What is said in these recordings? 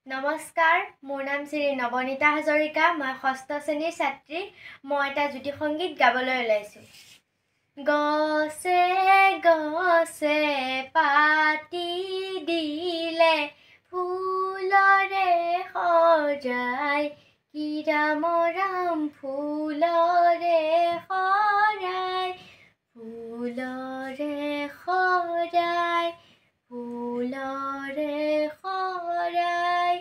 নমস্কাৰ, মোৰ নাম শ্ৰী নৱনীতা হাজৰিকা। মই 6ষ্ঠ শ্ৰেণীৰ ছাত্ৰী। মই এটা জ্যোতি সংগীত গাবলৈ ওলাইছোঁ। গছে গছে পাতি দিলে ফুলৰে সজাই, কি ৰাম ৰাম ফুলৰে সৰাই, ফুলৰে সৰাই, ফুলৰে সৰাই,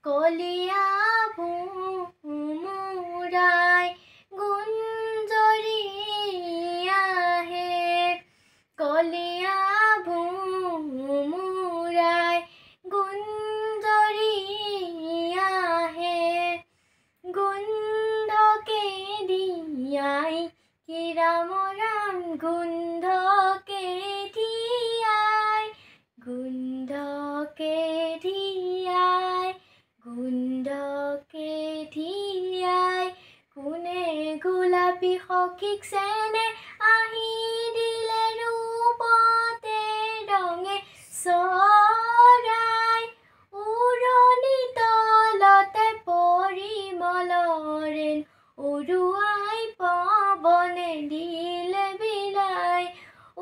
কলিয়া ভোমোৰাই গুঞ্জৰি আহে, কলিয়া ভোমোৰাই গুঞ্জৰি আহে, গোন্ধকে দিয়াই, কি ৰাম ৰাম গোন্ধকে দিয়াই, গোন্ধকে দিয়াই, গোন্ধকে দিয়াই, কোনে গোলাপী সখীক চেনে আহি দিলে ৰূপতে ৰঙে চৰাই, উৰণি তলতে পৰিমলৰে উৰুৱাই পৱনে দিলে বিলাই,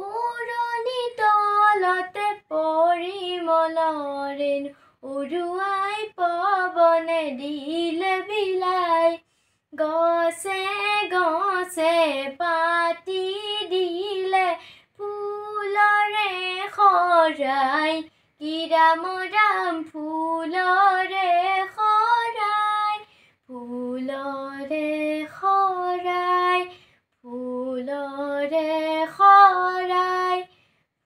উৰণি তলতে পৰিমলৰে উৰুৱাই পৱনে দিলে বিলাই, গছে গছে পাতি দিলে ফুলৰে সৰাই, কি ৰাম ৰাম ফুলৰে সৰাই, ফুলৰে সৰাই, ফুলৰে সৰাই,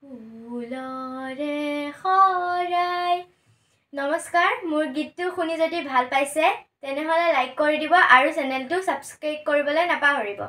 ফুলৰে সৰাই। নমস্কাৰ, মোৰ গীতটো শুনি যদি ভাল পাইছে তেনেহ'লে লাইক কৰি দিব আৰু চেনেলটো ছাবস্ক্ৰাইব কৰিবলৈ নাপাহৰিব।